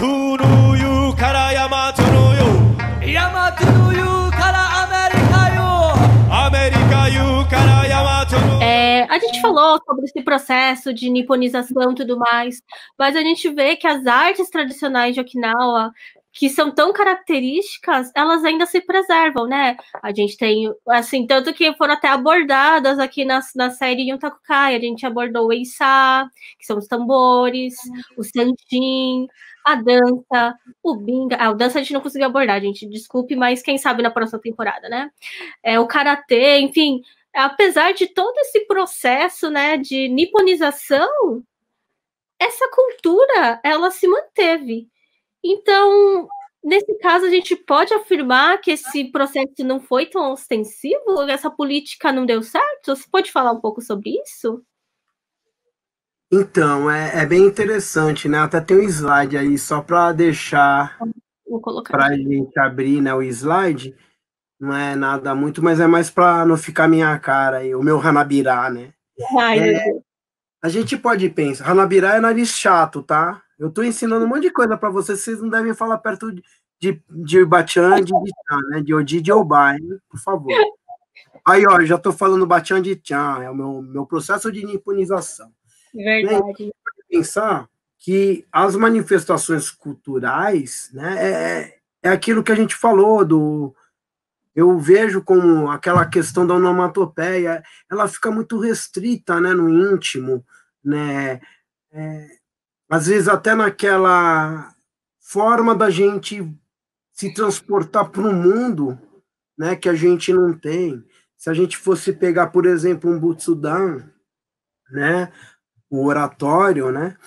no yu kara Yamato no yu, Yamato no yu kara América yu, América yu kara Yamato no yu. A gente falou sobre esse processo de niponização e tudo mais, mas a gente vê que as artes tradicionais de Okinawa, que são tão características, elas ainda se preservam, né? A gente tem, assim, tanto que foram até abordadas aqui na série Yuntakukai, a gente abordou o Eisá, que são os tambores, o Sanjin, a dança, o Binga. A dança a gente não conseguiu abordar, gente, desculpe, mas quem sabe na próxima temporada, né? O Karatê, enfim, apesar de todo esse processo, né, de niponização, essa cultura, ela se manteve. Então, nesse caso, a gente pode afirmar que esse processo não foi tão ostensivo? Essa política não deu certo? Você pode falar um pouco sobre isso? Então, é bem interessante, né? Até tem um slide aí, só para deixar para a gente abrir, né, o slide. Não é nada muito, mas é mais para não ficar minha cara aí, o meu Hanabira, né? A gente pode pensar, Hanabira é nariz chato, tá? Eu tô ensinando um monte de coisa para vocês não devem falar perto de Bachan, de Chan, né? De Odi, de Obai, por favor. Aí, ó, já tô falando Bachan de Chan, é o meu processo de niponização. Verdade. A gente pode pensar que as manifestações culturais, né, é aquilo que a gente falou eu vejo como aquela questão da onomatopeia, ela fica muito restrita, né, no íntimo, né, às vezes até naquela forma da gente se transportar para um mundo, né, que a gente não tem. Se a gente fosse pegar, por exemplo, um Butsudan, né, o oratório, né,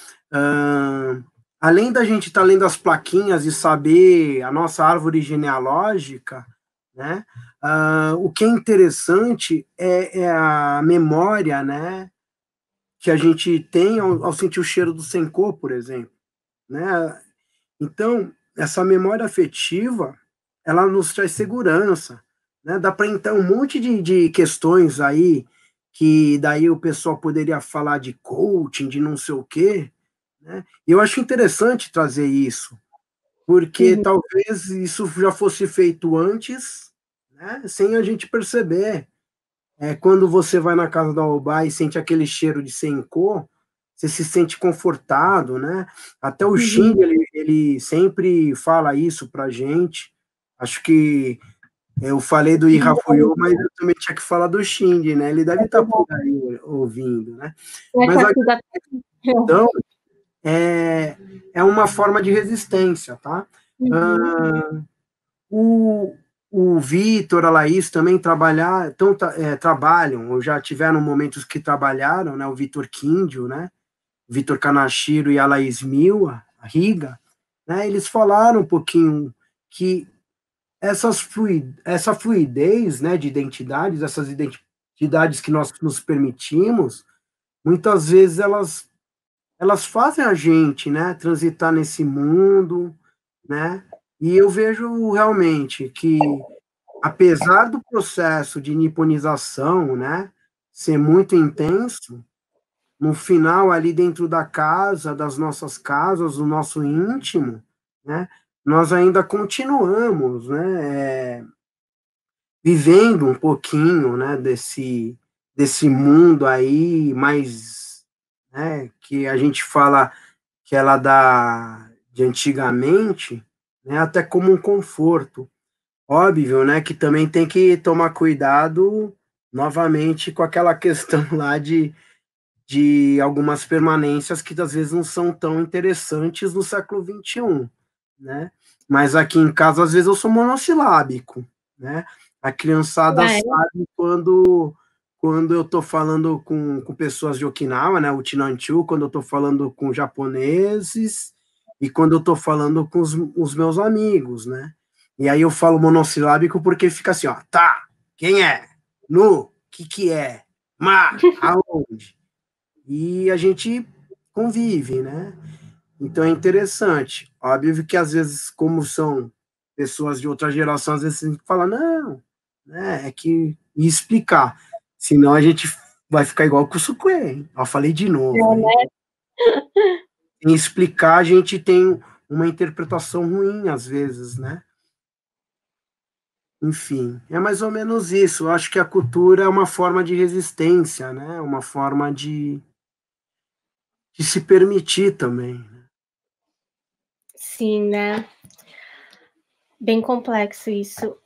além da gente estar lendo as plaquinhas e saber a nossa árvore genealógica, né, o que é interessante é a memória, né, que a gente tem ao sentir o cheiro do Senko, por exemplo, né? Então, essa memória afetiva, ela nos traz segurança, né? Dá para entrar um monte de questões aí, que daí o pessoal poderia falar de coaching, de não sei o quê, né? E eu acho interessante trazer isso, porque talvez isso já fosse feito antes, né? Sem a gente perceber. Quando você vai na casa da Obá e sente aquele cheiro de Senko, você se sente confortado, né? Até o Shin, ele sempre fala isso pra gente. Acho que eu falei do Irafuyo, mas eu também tinha que falar do Shinji, né? Ele deve estar por aí ouvindo, né? Mas então, é uma forma de resistência, tá? O Vitor, a Laís também trabalham, ou já tiveram momentos que trabalharam, né? O Vitor Quindio, né? O Vitor Kanashiro e a Laís Miwa, a Riga, né? Eles falaram um pouquinho que essa fluidez, né, de identidades, essas identidades que nós nos permitimos, muitas vezes elas fazem a gente, né, transitar nesse mundo, né? E eu vejo realmente que, apesar do processo de niponização, né, ser muito intenso, no final, ali dentro da casa, das nossas casas, do nosso íntimo, né, nós ainda continuamos, né, vivendo um pouquinho, né, desse mundo aí mais, né, que a gente fala que ela dá de antigamente, né, até como um conforto. Óbvio, né, que também tem que tomar cuidado novamente com aquela questão lá de algumas permanências que às vezes não são tão interessantes no século XXI, né? Mas aqui em casa, às vezes, eu sou monossilábico, né? A criançada sabe quando eu estou falando com pessoas de Okinawa, né, o Chinanchu, quando eu estou falando com japoneses e quando eu estou falando com os meus amigos, né? E aí eu falo monossilábico porque fica assim, ó, tá, quem é? No, que é? Ma, aonde? E a gente convive, né? Então é interessante. Óbvio que às vezes, como são pessoas de outra geração, às vezes a gente fala, não, né, e explicar. Senão a gente vai ficar igual com o Sukue. Eu falei de novo. Né? Em explicar, a gente tem uma interpretação ruim, às vezes, né? Enfim, é mais ou menos isso. Eu acho que a cultura é uma forma de resistência, né? Uma forma de se permitir também. Sim, né? Bem complexo isso.